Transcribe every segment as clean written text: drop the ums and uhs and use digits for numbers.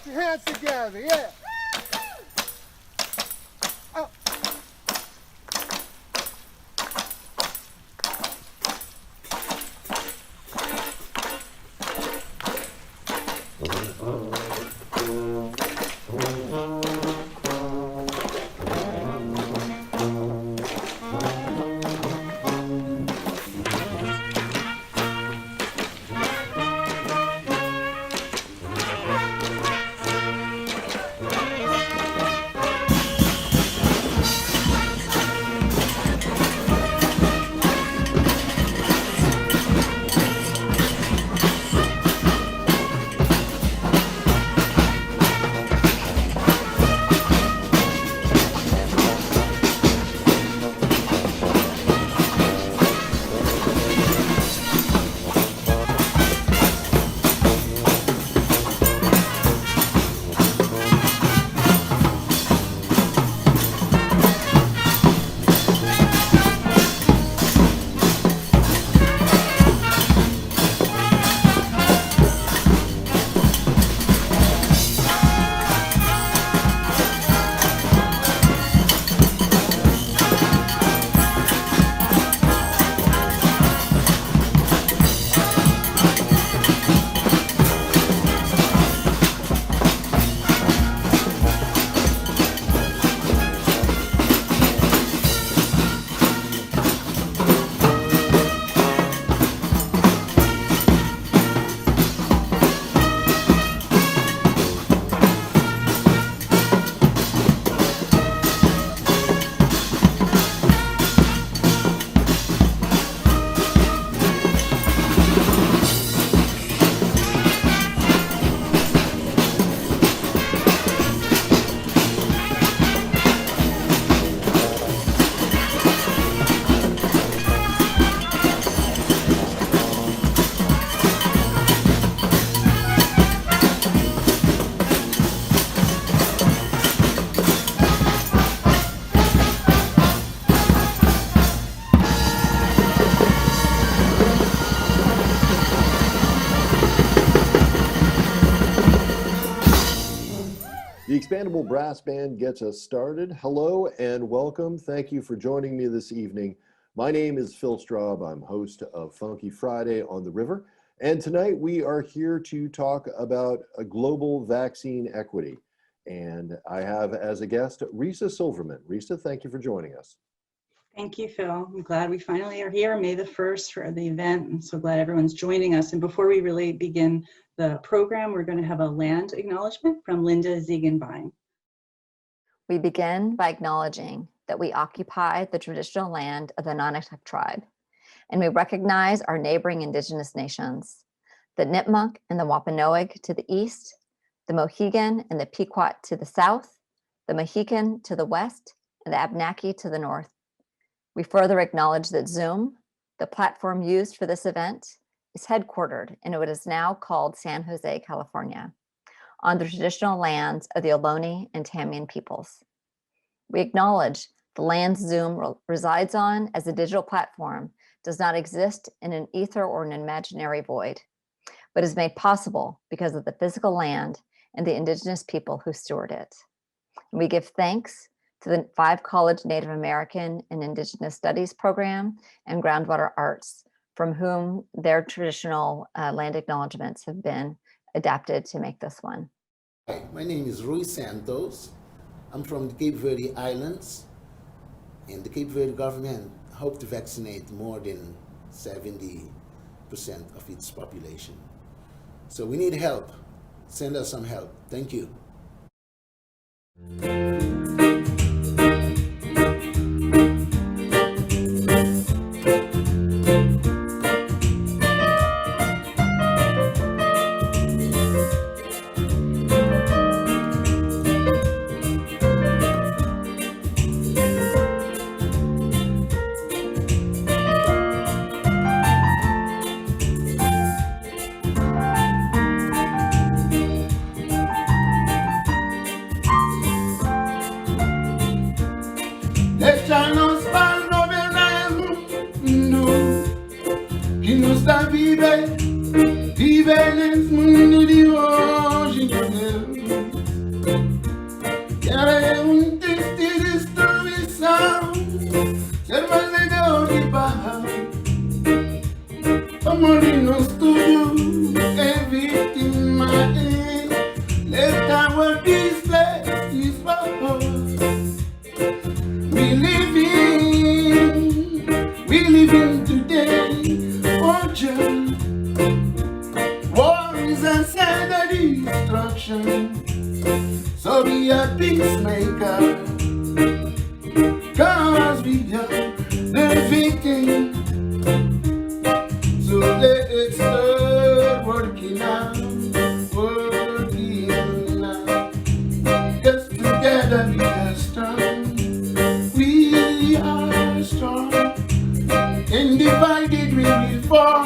your hands together, yeah. Up. The Expandable Brass Band gets us started. Hello and welcome. Thank you for joining me this evening. My name is Phil Straub. I'm host of Funky Friday on the River. And tonight we are here to talk about a global vaccine equity. And I have as a guest, Risa Silverman. Risa, thank you for joining us. Thank you, Phil. I'm glad we finally are here, May the 1st for the event. I'm so glad everyone's joining us. And before we really begin the program, we're going to have a land acknowledgement from Linda Ziegenbein. We begin by acknowledging that we occupy the traditional land of the Nonotuck tribe, and we recognize our neighboring indigenous nations, the Nipmuc and the Wampanoag to the east, the Mohegan and the Pequot to the south, the Mohican to the west, and the Abenaki to the north. We further acknowledge that Zoom, the platform used for this event, is headquartered in what is now called San Jose, California, on the traditional lands of the Ohlone and Tamian peoples. We acknowledge the land Zoom resides on as a digital platform does not exist in an ether or an imaginary void, but is made possible because of the physical land and the indigenous people who steward it. And we give thanks to the 5-college Native American and Indigenous Studies program and Groundwater Arts, from whom their traditional land acknowledgements have been adapted to make this one. Hi, my name is Rui Santos. I'm from the Cape Verde Islands, and the Cape Verde government hope to vaccinate more than 70% of its population. So we need help. Send us some help. Thank you. destruction. So be a peacemaker, cause we are the victim. So let's start working out. Just together we are strong. We are strong. And divided we will fall.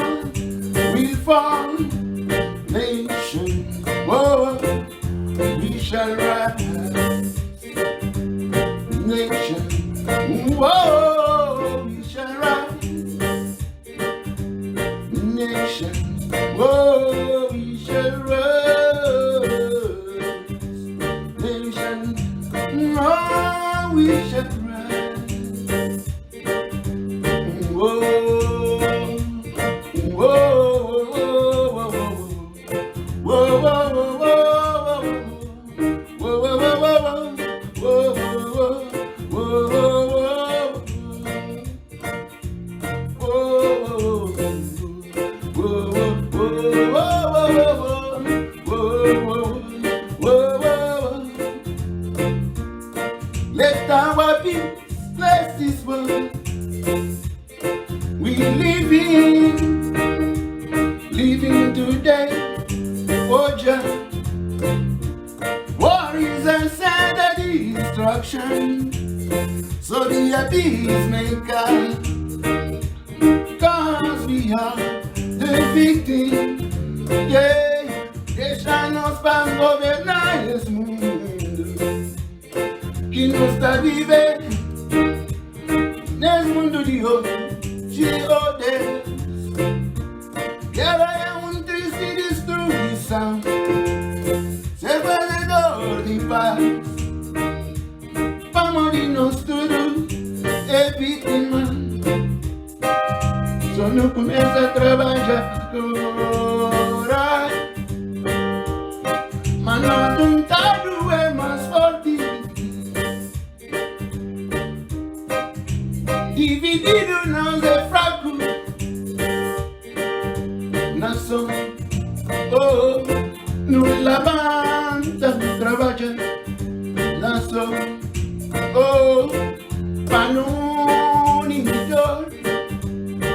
Nation, whoa, we shall rise. Nation, whoa, we shall rise. Nation, whoa, we shall rise. Nation, oh, we shall rise. Whoa, whoa, whoa, whoa, let our peace bless this world. We living today, oh Jah. War is a sad destruction, so be a peacemaker, cause we are the victim. Yeah, deixa-nos para governar esse mundo que nos está vivendo nesse mundo de hoje. Guerra é triste destruição, ser fazedor de paz, para morir nós tudo é vítima. Só não começa a trabalhar agora, mas não tentado é mais forte. Dividido não é fraco. Nação, oh, não levanta, trabalha. Nação, oh, para não unidor.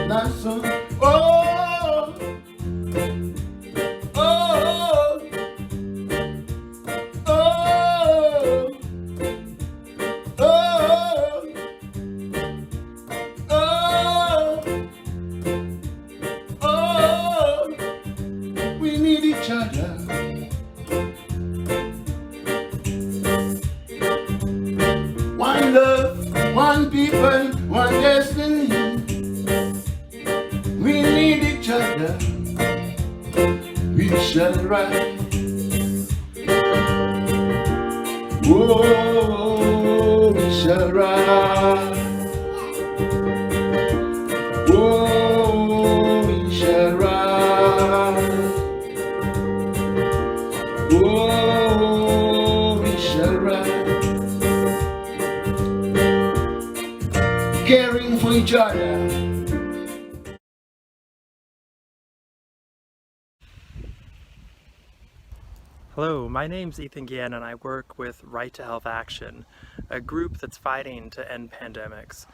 Nação, oh, oh, oh, oh, oh. Each other. One love, one people, one destiny. We need each other. We shall rise. Whoa, we shall rise. Whoa, we shall rise. Oh, we shall rise, caring for each other. Hello, my name's Ethan Guillen and I work with Right to Health Action, a group that's fighting to end pandemics.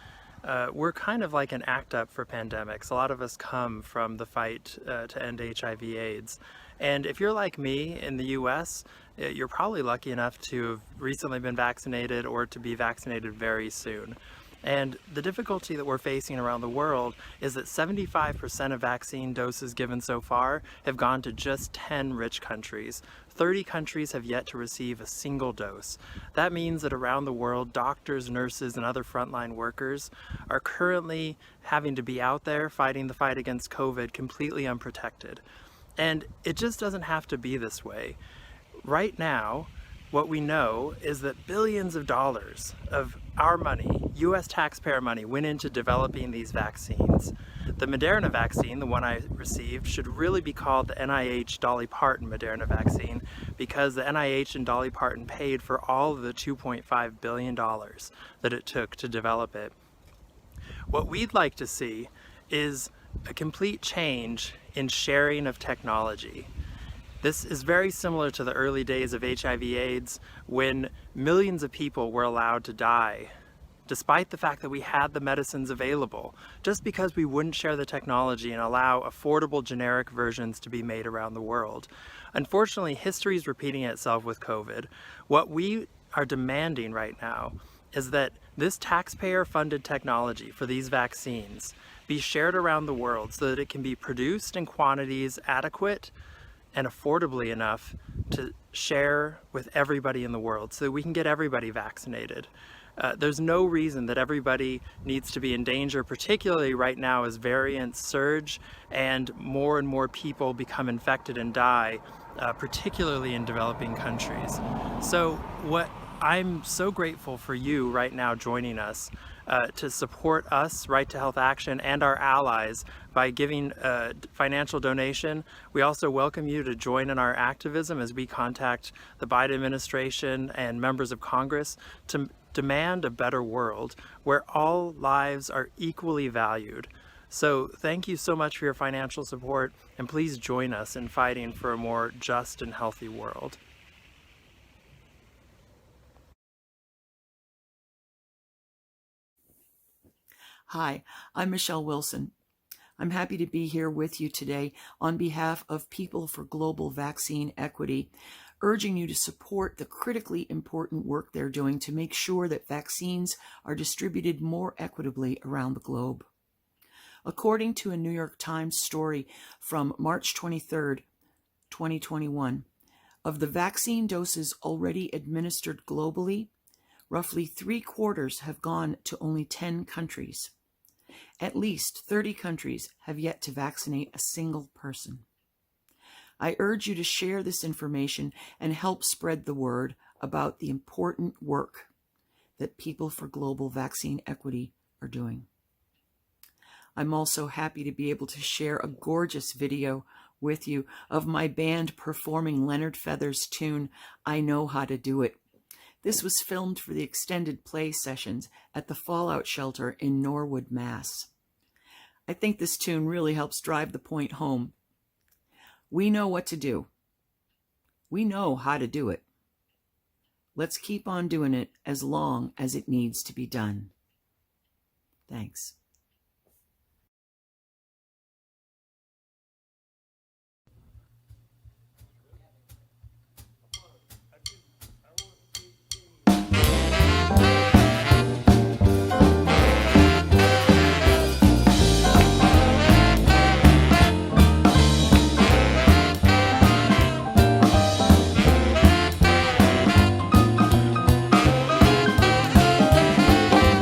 We're kind of like an act up for pandemics. A lot of us come from the fight to end HIV/AIDS. And if you're like me in the US, you're probably lucky enough to have recently been vaccinated or to be vaccinated very soon. And the difficulty that we're facing around the world is that 75% of vaccine doses given so far have gone to just 10 rich countries. 30 countries have yet to receive a single dose. That means that around the world, doctors, nurses, and other frontline workers are currently having to be out there fighting the fight against COVID completely unprotected. And it just doesn't have to be this way. Right now, what we know is that billions of dollars of our money, US taxpayer money, went into developing these vaccines. The Moderna vaccine, the one I received, should really be called the NIH Dolly Parton Moderna vaccine because the NIH and Dolly Parton paid for all of the $2.5 billion that it took to develop it. What we'd like to see is a complete change in sharing of technology. This is very similar to the early days of HIV/AIDS, when millions of people were allowed to die, despite the fact that we had the medicines available, just because we wouldn't share the technology and allow affordable generic versions to be made around the world. Unfortunately, history is repeating itself with COVID. What we are demanding right now is that this taxpayer-funded technology for these vaccines be shared around the world so that it can be produced in quantities adequate and affordably enough to share with everybody in the world so that we can get everybody vaccinated. There's no reason that everybody needs to be in danger, particularly right now as variants surge and more people become infected and die, particularly in developing countries. So I'm so grateful for you right now joining us to support us, Right to Health Action, and our allies by giving a financial donation. We also welcome you to join in our activism as we contact the Biden administration and members of Congress to demand a better world where all lives are equally valued. So thank you so much for your financial support, and please join us in fighting for a more just and healthy world. Hi, I'm Michelle Wilson. I'm happy to be here with you today on behalf of People for Global Vaccine Equity, urging you to support the critically important work they're doing to make sure that vaccines are distributed more equitably around the globe. According to a New York Times story from March 23rd, 2021, of the vaccine doses already administered globally, roughly 3/4 have gone to only 10 countries. At least 30 countries have yet to vaccinate a single person. I urge you to share this information and help spread the word about the important work that People for Global Vaccine Equity are doing. I'm also happy to be able to share a gorgeous video with you of my band performing Leonard Feather's tune, I Know How to Do It. This was filmed for the extended play sessions at the Fallout Shelter in Norwood, Mass. I think this tune really helps drive the point home. We know what to do. We know how to do it. Let's keep on doing it as long as it needs to be done. Thanks.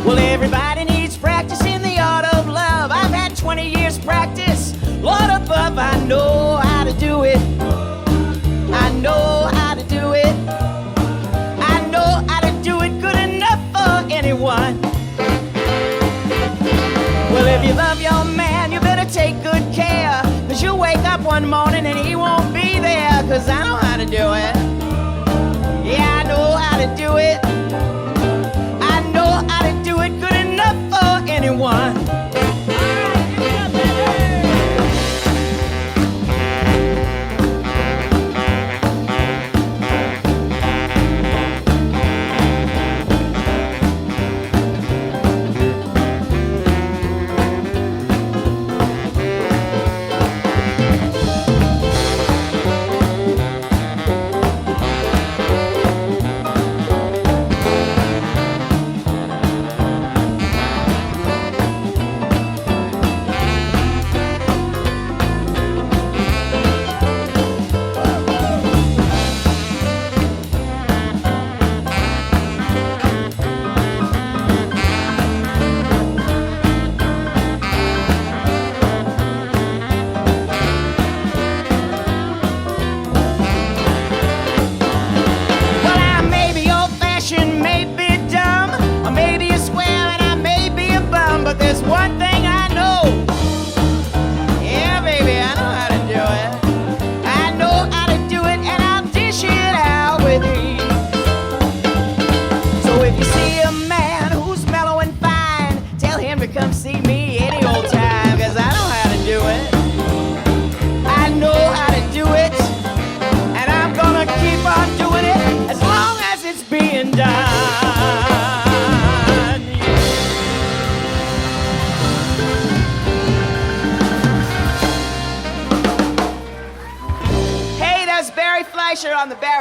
Well, everybody needs practice in the art of love. I've had 20 years practice. Lord above, I know how to do it. I know how to do it. I know how to do it good enough for anyone. Well, if you love your man, you better take good care. 'Cause you'll wake up one morning and he won't be there. 'Cause I know how to do it. Yeah, I know how to do it. I know how to do it good enough for anyone.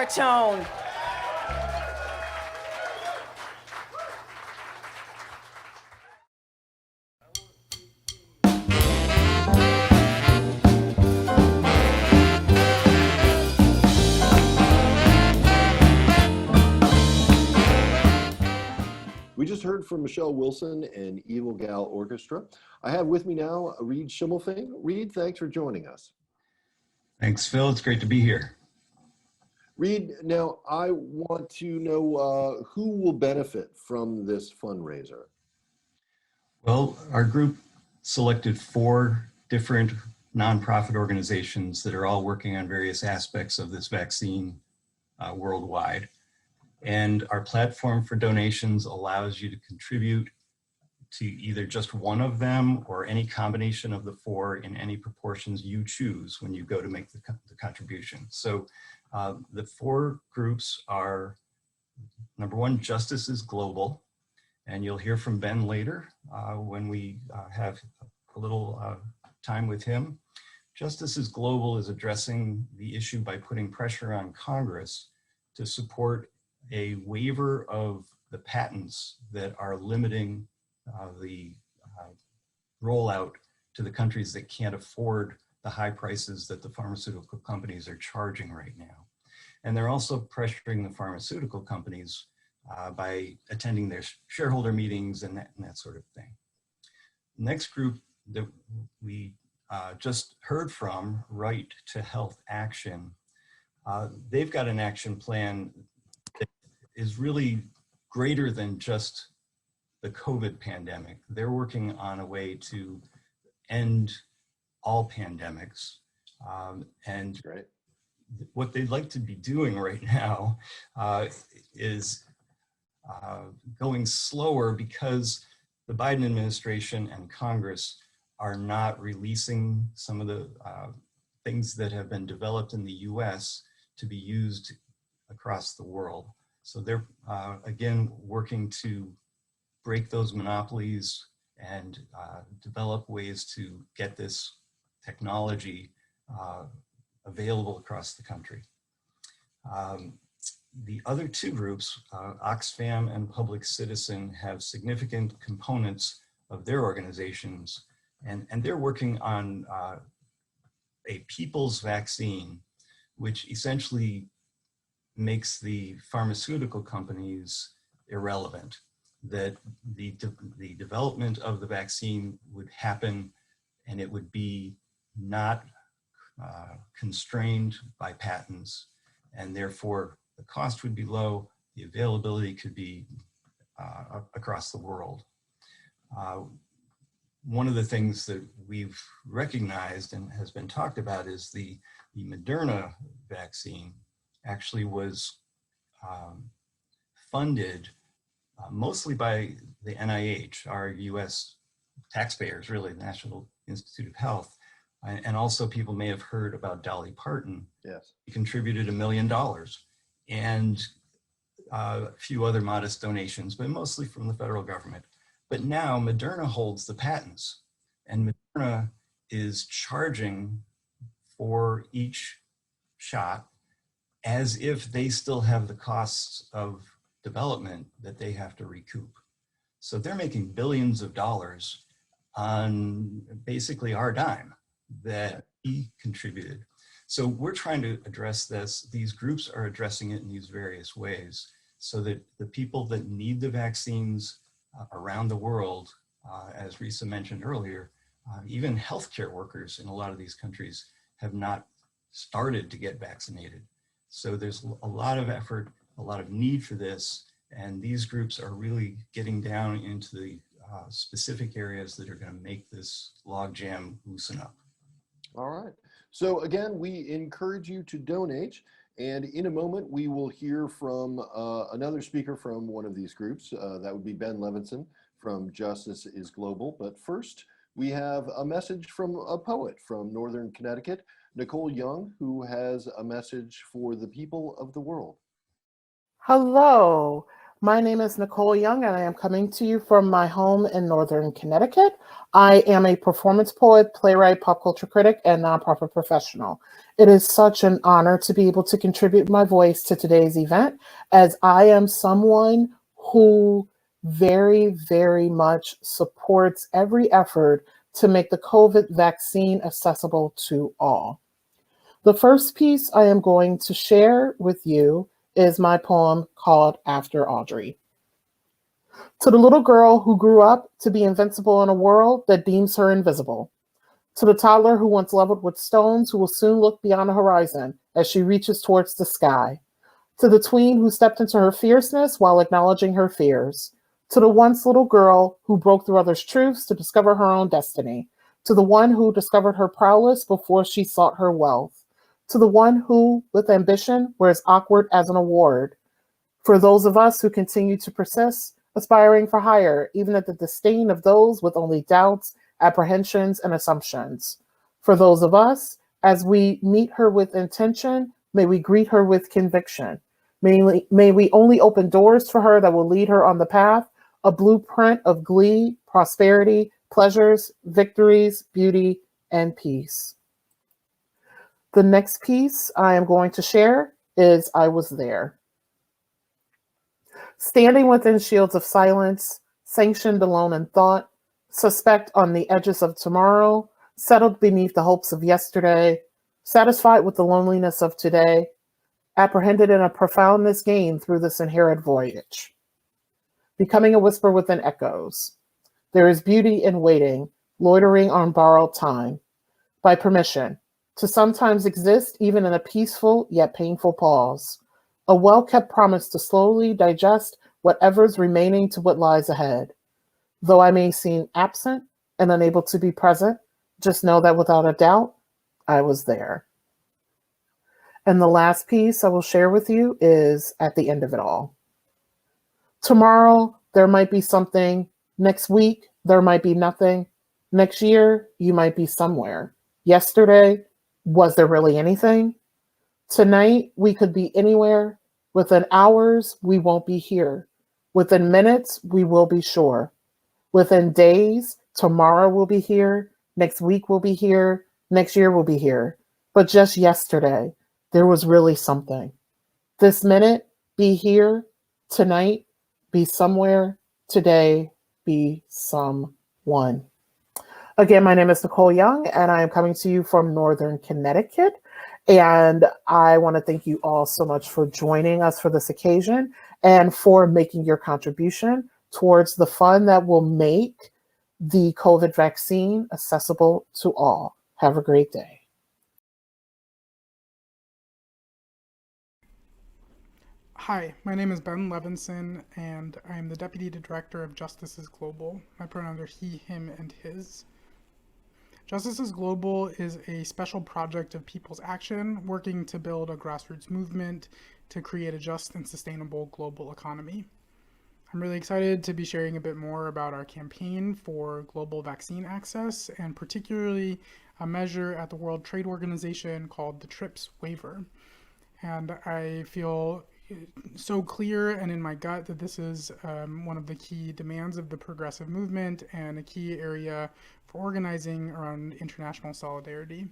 baritone. We just heard from Michelle Wilson and Evil Gal Orchestra. I have with me now Reed Schimmelfing. Reed, thanks for joining us. Thanks, Phil. It's great to be here. Reed, now I want to know who will benefit from this fundraiser? Well, our group selected 4 different nonprofit organizations that are all working on various aspects of this vaccine worldwide. And our platform for donations allows you to contribute to either just one of them or any combination of the 4 in any proportions you choose when you go to make the contribution. So the 4 groups are, number 1, Justice is Global. And you'll hear from Ben later when we have a little time with him. Justice is Global is addressing the issue by putting pressure on Congress to support a waiver of the patents that are limiting the rollout to the countries that can't afford the high prices that the pharmaceutical companies are charging right now. And they're also pressuring the pharmaceutical companies by attending their shareholder meetings and that sort of thing. Next group that we just heard from, Right to Health Action, they've got an action plan that is really greater than just the COVID pandemic. They're working on a way to end all pandemics. And Right. What they'd like to be doing right now is going slower because the Biden administration and Congress are not releasing some of the things that have been developed in the US to be used across the world. So they're, again, working to break those monopolies and develop ways to get this technology available across the country. The other 2 groups, Oxfam and Public Citizen, have significant components of their organizations, and they're working on a people's vaccine, which essentially makes the pharmaceutical companies irrelevant, that the development of the vaccine would happen and it would be not constrained by patents, and therefore the cost would be low, the availability could be across the world. One of the things that we've recognized and has been talked about is the Moderna vaccine actually was funded mostly by the NIH, our US taxpayers, really, the National Institute of Health. And also people may have heard about Dolly Parton. Yes. He contributed $1 million and a few other modest donations, but mostly from the federal government. But now Moderna holds the patents, and Moderna is charging for each shot as if they still have the costs of development that they have to recoup. So they're making billions of dollars on basically our dime that he contributed. So we're trying to address this. These groups are addressing it in these various ways so that the people that need the vaccines around the world, as Risa mentioned earlier, even healthcare workers in a lot of these countries have not started to get vaccinated. So there's a lot of effort, a lot of need for this, and these groups are really getting down into the specific areas that are going to make this logjam loosen up. All right. So again, we encourage you to donate. And in a moment, we will hear from another speaker from one of these groups. That would be Ben Levinson from Justice is Global. But first, we have a message from a poet from Northern Connecticut, Nicole Young, who has a message for the people of the world. Hello. My name is Nicole Young, and I am coming to you from my home in Northern Connecticut. I am a performance poet, playwright, pop culture critic, and nonprofit professional. It is such an honor to be able to contribute my voice to today's event, as I am someone who very, very much supports every effort to make the COVID vaccine accessible to all. The first piece I am going to share with you is my poem called After Audrey. To the little girl who grew up to be invincible in a world that deems her invisible. To the toddler who once leveled with stones who will soon look beyond the horizon as she reaches towards the sky. To the tween who stepped into her fierceness while acknowledging her fears. To the once little girl who broke through others' truths to discover her own destiny. To the one who discovered her prowess before she sought her wealth. To the one who, with ambition, wears awkward as an award. For those of us who continue to persist, aspiring for higher, even at the disdain of those with only doubts, apprehensions, and assumptions. For those of us, as we meet her with intention, may we greet her with conviction. May we only open doors for her that will lead her on the path, a blueprint of glee, prosperity, pleasures, victories, beauty, and peace. The next piece I am going to share is I Was There. Standing within shields of silence, sanctioned alone in thought, suspect on the edges of tomorrow, settled beneath the hopes of yesterday, satisfied with the loneliness of today, apprehended in a profoundness gained through this inherent voyage. Becoming a whisper within echoes. There is beauty in waiting, loitering on borrowed time. By permission, to sometimes exist even in a peaceful yet painful pause, a well-kept promise to slowly digest whatever's remaining to what lies ahead. Though I may seem absent and unable to be present, just know that without a doubt, I was there. And the last piece I will share with you is At the End of It All. Tomorrow, there might be something. Next week, there might be nothing. Next year, you might be somewhere. Yesterday, was there really anything? Tonight, we could be anywhere. Within hours, we won't be here. Within minutes, we will be sure. Within days, tomorrow will be here. Next week will be here. Next year will be here. But just yesterday, there was really something. This minute, be here. Tonight, be somewhere. Today, be someone. Again, my name is Nicole Young, and I am coming to you from Northern Connecticut. And I want to thank you all so much for joining us for this occasion and for making your contribution towards the fund that will make the COVID vaccine accessible to all. Have a great day. Hi, my name is Ben Levinson, and I'm the Deputy Director of Justices Global. My pronouns are he, him, and his. Justices Global is a special project of People's Action working to build a grassroots movement to create a just and sustainable global economy. I'm really excited to be sharing a bit more about our campaign for global vaccine access, and particularly a measure at the World Trade Organization called the TRIPS waiver. And I feel so clear and in my gut that this is one of the key demands of the progressive movement and a key area for organizing around international solidarity.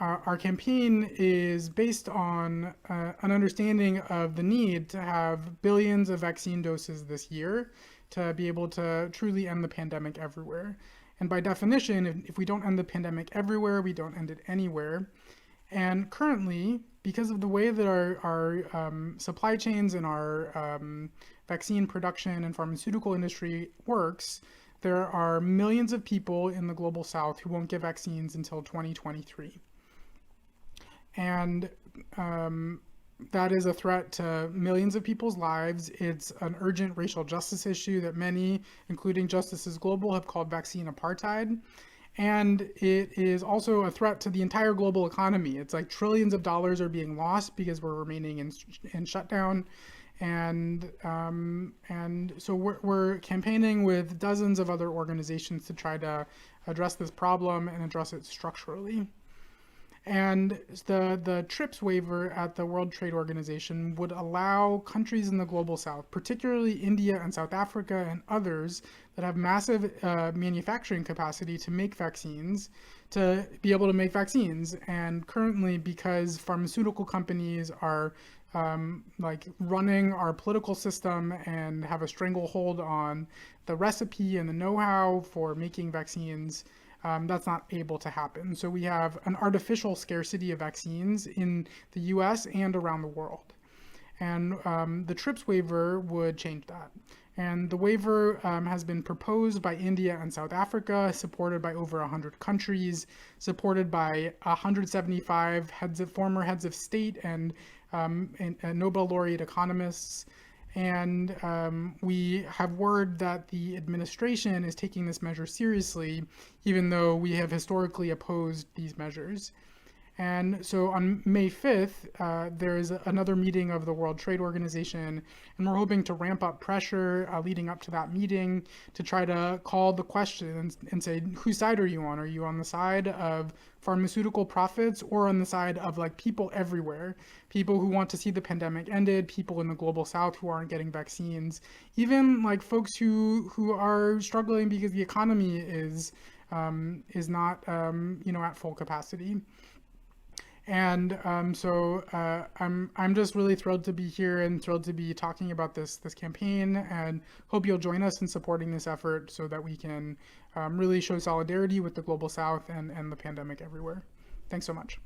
Our campaign is based on an understanding of the need to have billions of vaccine doses this year to be able to truly end the pandemic everywhere. And by definition, if we don't end the pandemic everywhere, we don't end it anywhere. And currently, because of the way that our supply chains and our vaccine production and pharmaceutical industry works, there are millions of people in the global south who won't get vaccines until 2023. And that is a threat to millions of people's lives. It's an urgent racial justice issue that many, including Justices Global, have called vaccine apartheid. And it is also a threat to the entire global economy. It's like trillions of dollars are being lost because we're remaining in shutdown. And so we're campaigning with dozens of other organizations to try to address this problem and address it structurally. And the TRIPS waiver at the World Trade Organization would allow countries in the global south, particularly India and South Africa and others that have massive manufacturing capacity to make vaccines, to be able to make vaccines. And currently, because pharmaceutical companies are like running our political system and have a stranglehold on the recipe and the know-how for making vaccines, that's not able to happen. So we have an artificial scarcity of vaccines in the US and around the world. And the TRIPS waiver would change that. And the waiver has been proposed by India and South Africa, supported by over 100 countries, supported by 175 former heads of state and Nobel laureate economists. And we have word that the administration is taking this measure seriously, even though we have historically opposed these measures. And so on May 5th, there is another meeting of the World Trade Organization, and we're hoping to ramp up pressure leading up to that meeting to try to call the question and say, whose side are you on? Are you on the side of pharmaceutical profits or on the side of like people everywhere, people who want to see the pandemic ended, people in the global south who aren't getting vaccines, even like folks who are struggling because the economy is not at full capacity. And so I'm just really thrilled to be here and thrilled to be talking about this campaign, and hope you'll join us in supporting this effort so that we can really show solidarity with the global south and the pandemic everywhere. Thanks so much.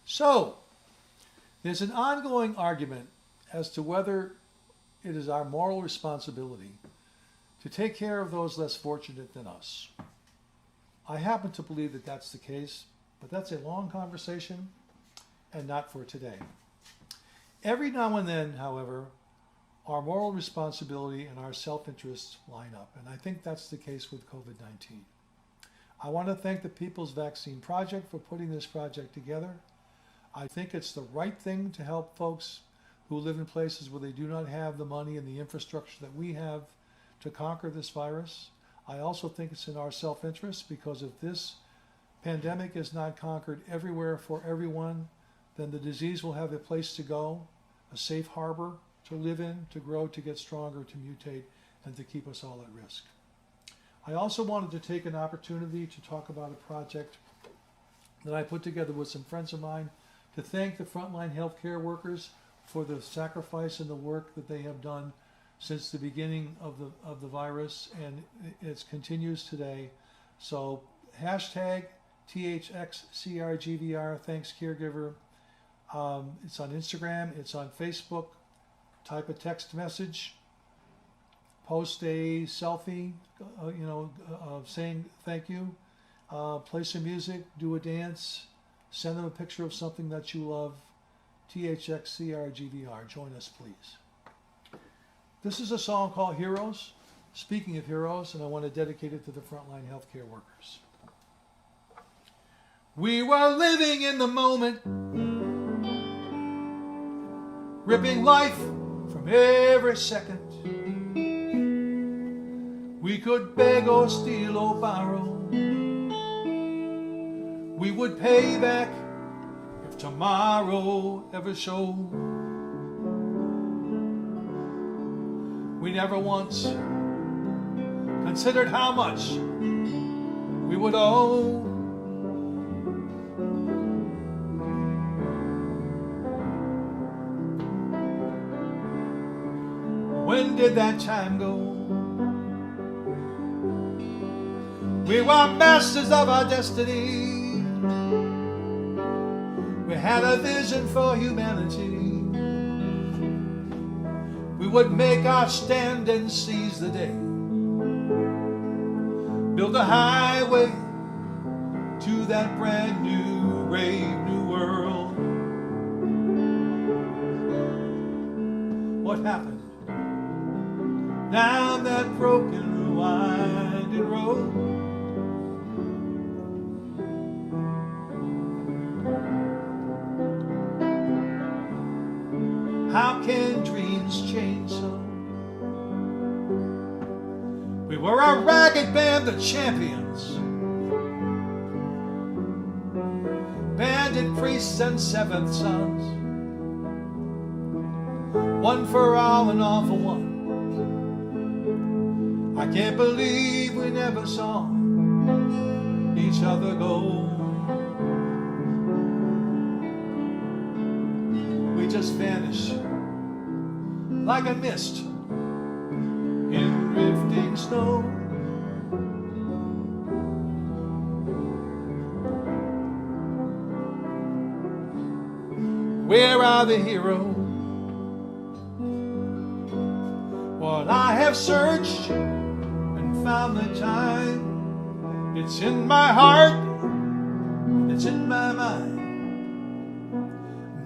So there's an ongoing argument as to whether it is our moral responsibility to take care of those less fortunate than us. I happen to believe that that's the case, but that's a long conversation and not for today. Every now and then, however, our moral responsibility and our self-interest line up, and I think that's the case with COVID-19. I want to thank the People's Vaccine Project for putting this project together. I think it's the right thing to help folks who live in places where they do not have the money and the infrastructure that we have to conquer this virus. I also think it's in our self-interest, because if this pandemic is not conquered everywhere for everyone, then the disease will have a place to go, a safe harbor to live in, to grow, to get stronger, to mutate, and to keep us all at risk. I also wanted to take an opportunity to talk about a project that I put together with some friends of mine to thank the frontline healthcare workers for the sacrifice and the work that they have done since the beginning of the virus, and it continues today. So hashtag THXCRGVR, thanks caregiver. It's on Instagram, it's on Facebook. Type a text message, post a selfie, saying thank you, play some music, do a dance, send them a picture of something that you love. THXCRGVR, join us please. This is a song called Heroes. Speaking of heroes, and I want to dedicate it to the frontline healthcare workers. We were living in the moment, ripping life from every second. We could beg or steal or borrow. We would pay back if tomorrow ever showed. We never once considered how much we would owe. When did that time go? We were masters of our destiny. We had a vision for humanity. We would make our stand and seize the day. Build a highway to that brand new, brave new world. What happened down that broken, winding road? How can dreams change so? We were a ragged band of champions, bandit priests and seventh sons, one for all and all for one. I can't believe we never saw each other go. We just vanished like a mist in drifting snow. Where are the heroes? What I have searched and found the time. It's in my heart, it's in my mind.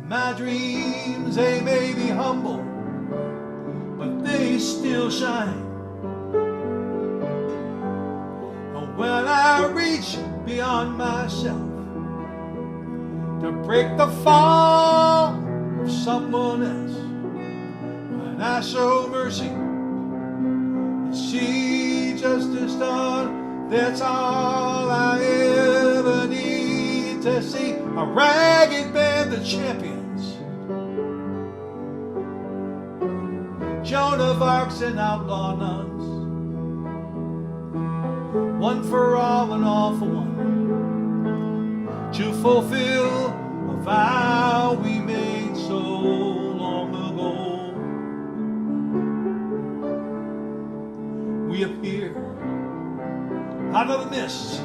My dreams, they may be humble, but they still shine. And when I reach beyond myself to break the fall of someone else, when I show mercy, see justice done, that's all I ever need to see. A ragged band of champions, Joan of Arcs and outlaw nuns, one for all and all for one, to fulfill a vow we made so long ago. We appear out of the mist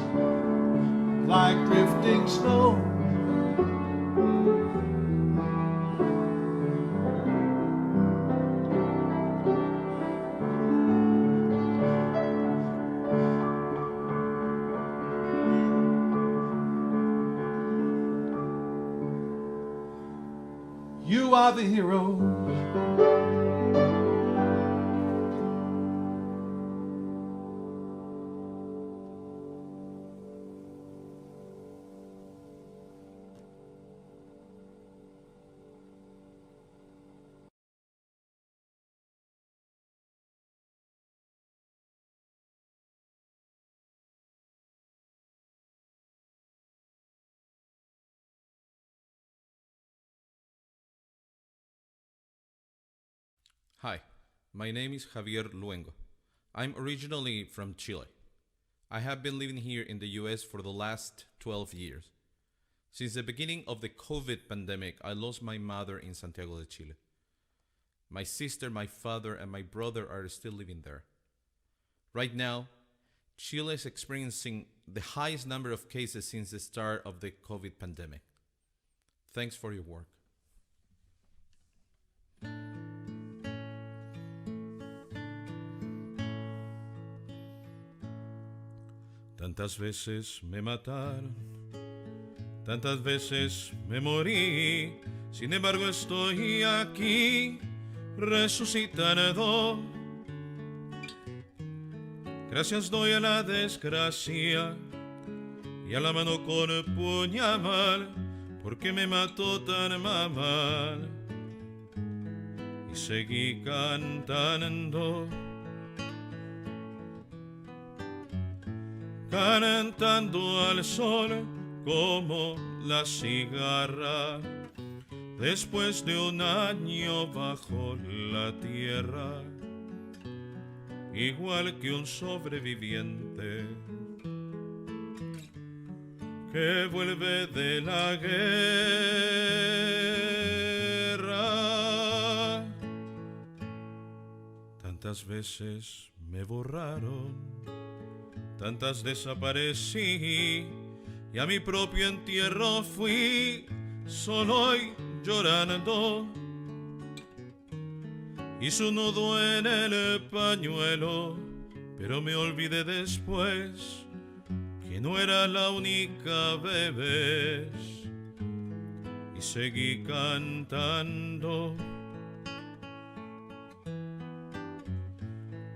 like drifting snow. You are the hero. Hi, my name is Javier Luengo. I'm originally from Chile. I have been living here in the US for the last 12 years. Since the beginning of the COVID pandemic, I lost my mother in Santiago de Chile. My sister, my father, and my brother are still living there. Right now, Chile is experiencing the highest number of cases since the start of the COVID pandemic. Thanks for your work. Tantas veces me mataron, tantas veces me morí, sin embargo estoy aquí resucitando. Gracias doy a la desgracia y a la mano con puñal, porque me mató tan mal. Y seguí cantando, cantando al sol como la cigarra, después de un año bajo la tierra, igual que un sobreviviente que vuelve de la guerra. Tantas veces me borraron, tantas desaparecí, y a mi propio entierro fui solo y llorando. Hice un nudo en el pañuelo, pero me olvidé después que no era la única vez. Y seguí cantando,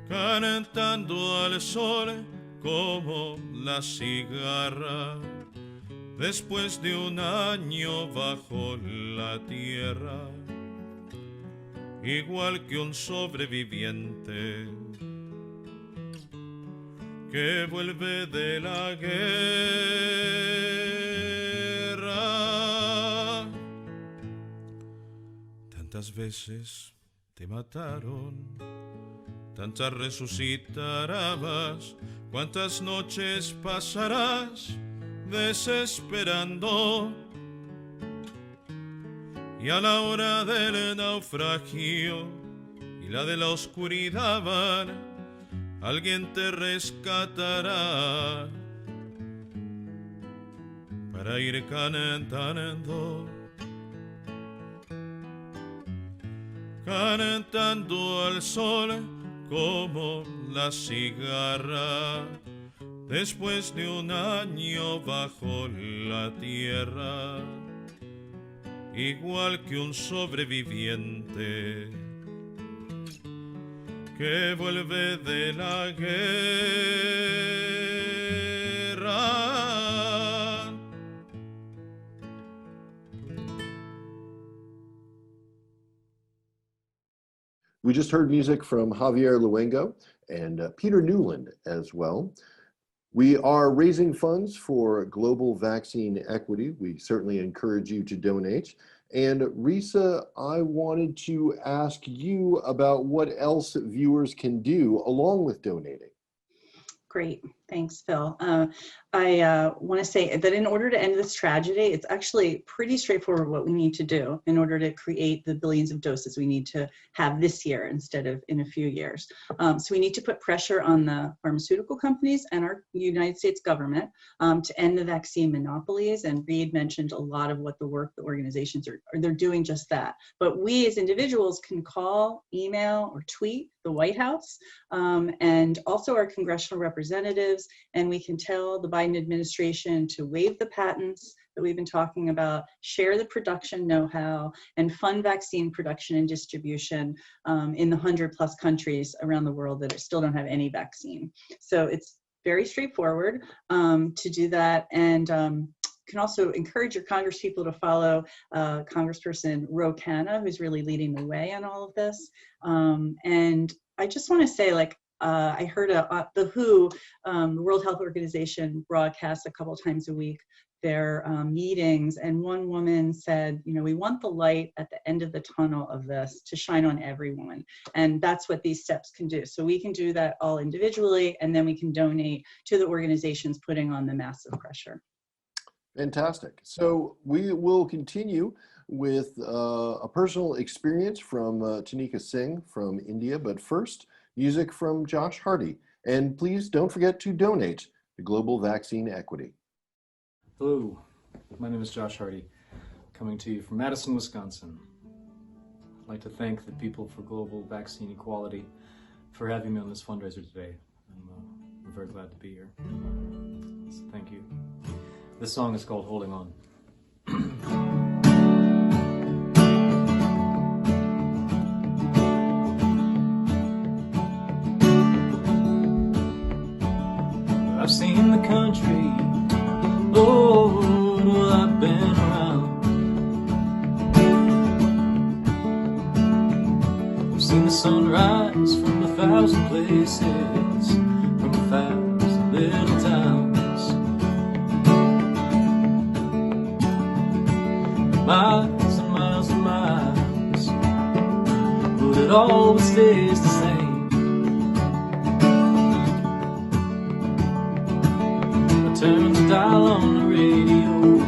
cantando al sol como la cigarra, después de un año bajo la tierra, igual que un sobreviviente que vuelve de la guerra. Tantas veces te mataron, tantas resucitarás, cuántas noches pasarás desesperando. Y a la hora del naufragio y la de la oscuridad van, alguien te rescatará para ir cantando, cantando al sol como la cigarra, después de un año bajo la tierra, igual que un sobreviviente que vuelve de la guerra. We just heard music from Javier Luengo and Peter Newland as well. We are raising funds for global vaccine equity. We certainly encourage you to donate. And Risa, I wanted to ask you about what else viewers can do along with donating. Great. Thanks, Phil. I want to say that in order to end this tragedy, it's actually pretty straightforward what we need to do in order to create the billions of doses we need to have this year instead of in a few years. So we need to put pressure on the pharmaceutical companies and our United States government to end the vaccine monopolies. And Reed mentioned a lot of what the work the organizations they're doing just that. But we as individuals can call, email, or tweet the White House and also our congressional representatives, and we can tell the Biden administration to waive the patents that we've been talking about, share the production know-how, and fund vaccine production and distribution in the 100+ countries around the world that still don't have any vaccine. So it's very straightforward to do that, and can also encourage your congresspeople to follow Congressperson Ro Khanna, who's really leading the way on all of this. And I just want to say, like, I heard the WHO, the World Health Organization, broadcasts a couple times a week their meetings, and one woman said, you know, we want the light at the end of the tunnel of this to shine on everyone, and that's what these steps can do. So we can do that all individually, and then we can donate to the organizations putting on the massive pressure. Fantastic. So we will continue with a personal experience from Tanika Singh from India, but first, music from Josh Harty. And please don't forget to donate to Global Vaccine Equity. Hello, my name is Josh Harty, coming to you from Madison, Wisconsin. I'd like to thank the people for Global Vaccine Equality for having me on this fundraiser today. I'm very glad to be here. So thank you. This song is called Holding On. I've seen the country, Lord, well, I've been around. I've seen the sunrise from 1,000 places, from 1,000 little towns. Miles and miles and miles, but it always stays the same. Turn the dial on the radio,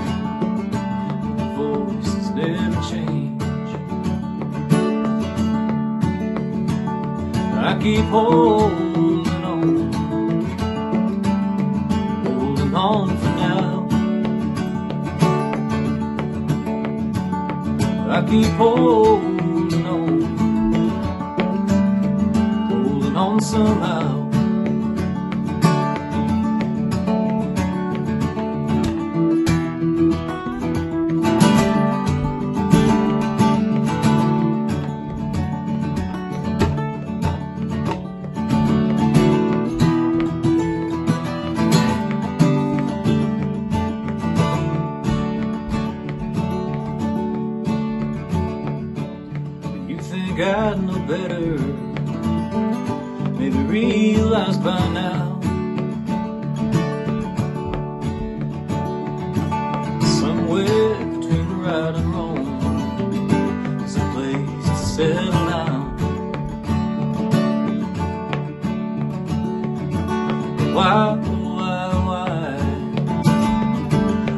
the voices never change. I keep holding on for now. I keep holding on somehow. I'd know better, maybe realize by now settle down. Why,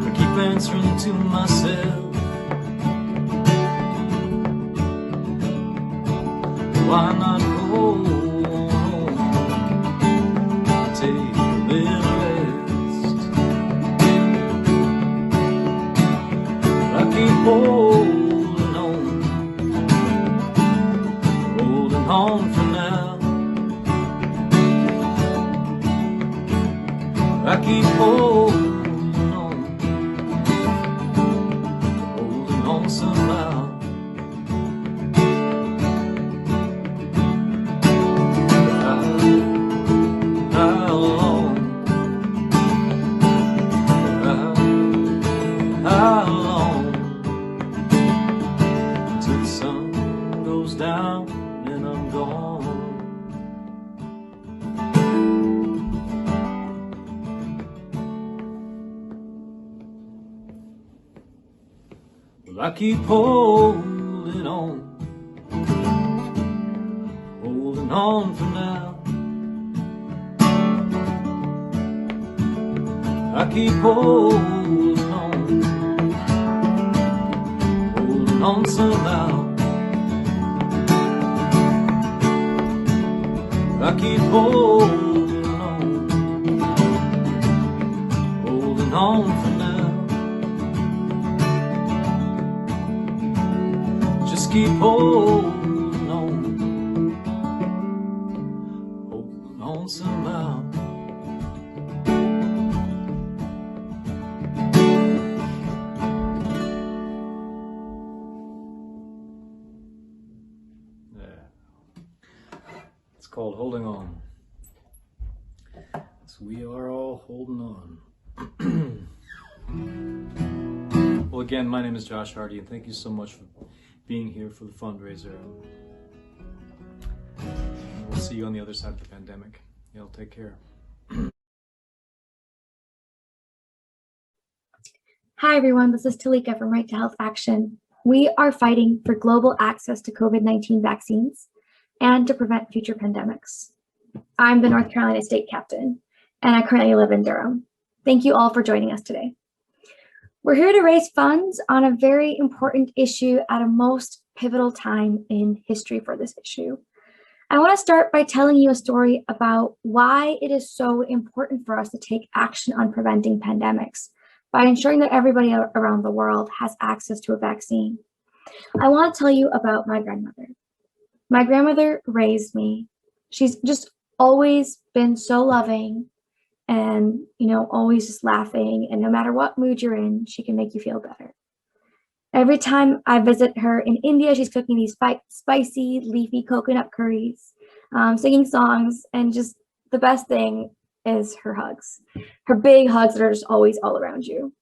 I keep answering to myself. Why not go home, take a little rest? I keep holding on for now. I keep holding on somehow. How long till the sun goes down and I'm gone? Well, I keep holding on for now. I keep holding on somehow. I keep holding on for now. Just keep holding on somehow. It's called Holding On. So we are all holding on. Well, again, my name is Josh Harty, and thank you so much for being here for the fundraiser. We'll see you on the other side of the pandemic. Y'all take care. Hi everyone, this is Talika from Right to Health Action. We are fighting for global access to COVID-19 vaccines and to prevent future pandemics. I'm the North Carolina State Captain, and I currently live in Durham. Thank you all for joining us today. We're here to raise funds on a very important issue at a most pivotal time in history for this issue. I want to start by telling you a story about why it is so important for us to take action on preventing pandemics by ensuring that everybody around the world has access to a vaccine. I want to tell you about my grandmother. My grandmother raised me. She's just always been so loving and, always just laughing. And no matter what mood you're in, she can make you feel better. Every time I visit her in India, she's cooking these spicy, leafy coconut curries, singing songs, and just the best thing is her hugs. Her big hugs that are just always all around you.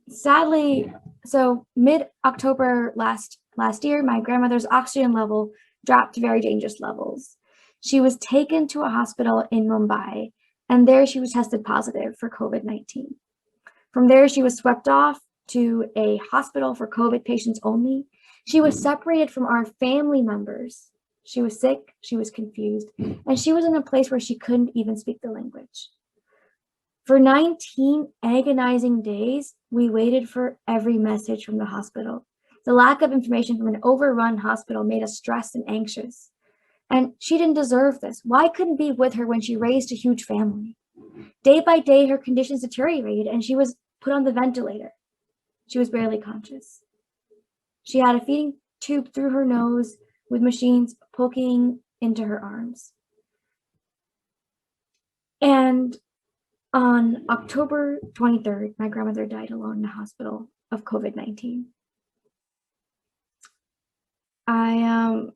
Sadly, so mid-October last year, my grandmother's oxygen level dropped to very dangerous levels. She was taken to a hospital in Mumbai, and there she was tested positive for COVID-19. From there, she was swept off to a hospital for COVID patients only. She was separated from our family members. She was sick, she was confused, and she was in a place where she couldn't even speak the language. For 19 agonizing days, we waited for every message from the hospital. The lack of information from an overrun hospital made us stressed and anxious. And she didn't deserve this. Why couldn't be with her when she raised a huge family? Day by day, her conditions deteriorated and she was put on the ventilator. She was barely conscious. She had a feeding tube through her nose with machines poking into her arms. And on October 23rd, my grandmother died alone in a hospital of COVID-19. I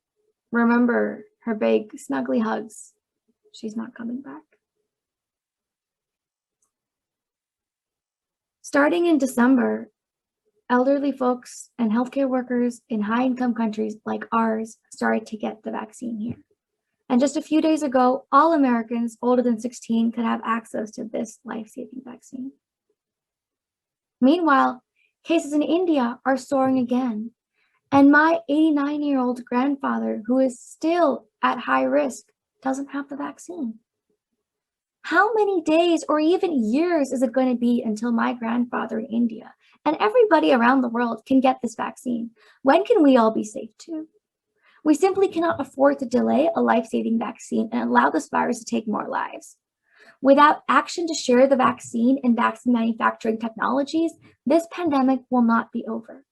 remember her big, snuggly hugs. She's not coming back. Starting in December, elderly folks and healthcare workers in high-income countries like ours started to get the vaccine here. And just a few days ago, all Americans older than 16 could have access to this life-saving vaccine. Meanwhile, cases in India are soaring again. And my 89-year-old grandfather, who is still at high risk, doesn't have the vaccine. How many days or even years is it going to be until my grandfather in India and everybody around the world can get this vaccine? When can we all be safe too? We simply cannot afford to delay a life-saving vaccine and allow this virus to take more lives. Without action to share the vaccine and vaccine manufacturing technologies, this pandemic will not be over.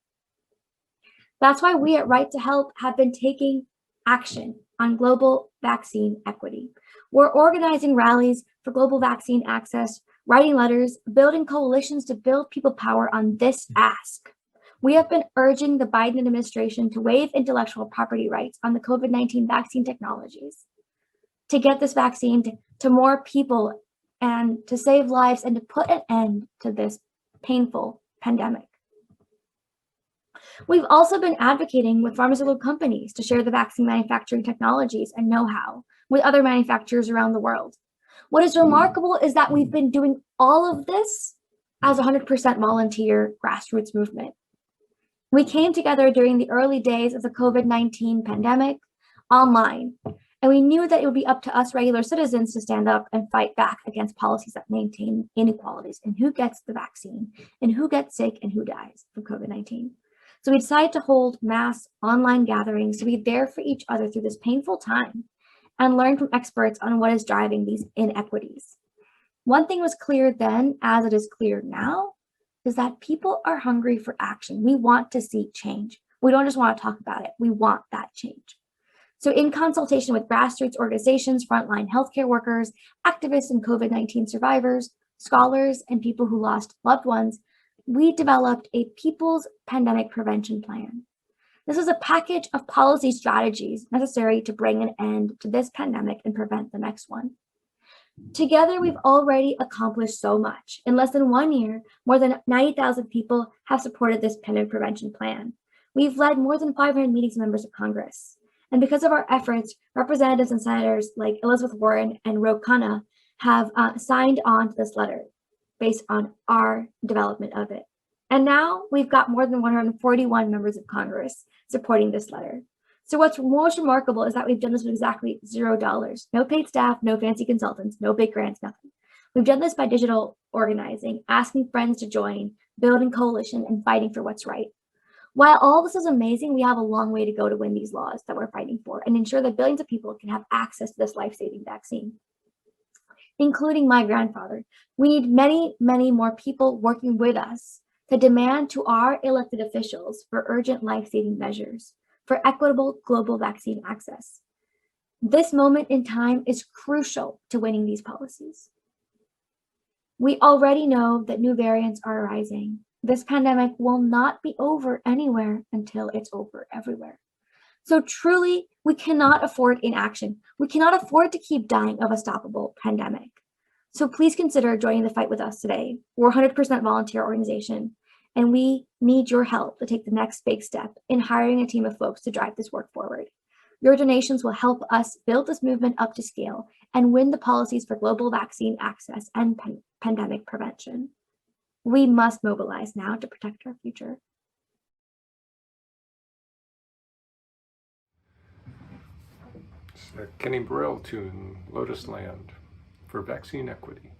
That's why we at Right to Help have been taking action on global vaccine equity. We're organizing rallies for global vaccine access, writing letters, building coalitions to build people power on this ask. We have been urging the Biden administration to waive intellectual property rights on the COVID-19 vaccine technologies, to get this vaccine to more people and to save lives and to put an end to this painful pandemic. We've also been advocating with pharmaceutical companies to share the vaccine manufacturing technologies and know-how with other manufacturers around the world. What is remarkable is that we've been doing all of this as a 100% volunteer grassroots movement. We came together during the early days of the COVID-19 pandemic online, and we knew that it would be up to us regular citizens to stand up and fight back against policies that maintain inequalities in who gets the vaccine and who gets sick and who dies from COVID-19. So we decided to hold mass online gatherings to be there for each other through this painful time and learn from experts on what is driving these inequities. One thing was clear then, as it is clear now, is that people are hungry for action. We want to see change. We don't just want to talk about it. We want that change. So in consultation with grassroots organizations, frontline healthcare workers, activists and COVID-19 survivors, scholars, and people who lost loved ones, we developed a People's Pandemic Prevention Plan. This is a package of policy strategies necessary to bring an end to this pandemic and prevent the next one. Together, we've already accomplished so much. In less than 1 year, more than 90,000 people have supported this pandemic prevention plan. We've led more than 500 meetings with members of Congress. And because of our efforts, representatives and senators like Elizabeth Warren and Ro Khanna have signed on to this letter based on our development of it. And now we've got more than 141 members of Congress supporting this letter. So what's most remarkable is that we've done this with exactly $0. No paid staff, no fancy consultants, no big grants, nothing. We've done this by digital organizing, asking friends to join, building coalition, and fighting for what's right. While all this is amazing, we have a long way to go to win these laws that we're fighting for and ensure that billions of people can have access to this life-saving vaccine, including my grandfather. We need many, many more people working with us to demand to our elected officials for urgent life-saving measures, for equitable global vaccine access. This moment in time is crucial to winning these policies. We already know that new variants are arising. This pandemic will not be over anywhere until it's over everywhere. So truly, we cannot afford inaction. We cannot afford to keep dying of a stoppable pandemic. So please consider joining the fight with us today. We're a 100% volunteer organization, and we need your help to take the next big step in hiring a team of folks to drive this work forward. Your donations will help us build this movement up to scale and win the policies for global vaccine access and pandemic prevention. We must mobilize now to protect our future. It's a Kenny Burrell tune, Lotus Land, for vaccine equity.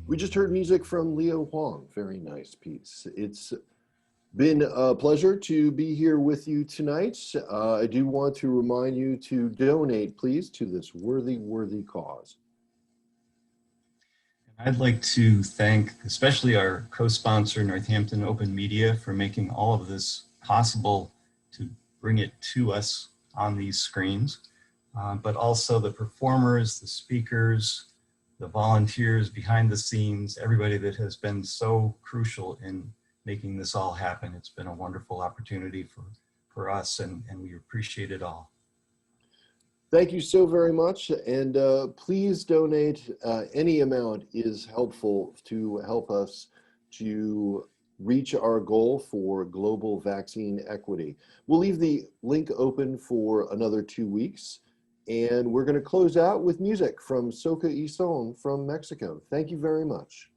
We just heard music from Leo Hwang. Very nice piece. It's been a pleasure to be here with you tonight. I do want to remind you to donate, please, to this worthy cause. I'd like to thank especially our co-sponsor, Northampton Open Media, for making all of this possible to bring it to us on these screens, but also the performers, the speakers, the volunteers behind the scenes, everybody that has been so crucial in making this all happen. It's been a wonderful opportunity for us, and we appreciate it all. Thank you so very much, and please donate. Any amount is helpful to help us to reach our goal for global vaccine equity. We'll leave the link open for another 2 weeks, and we're going to close out with music from Soca y Son from Mexico. Thank you very much.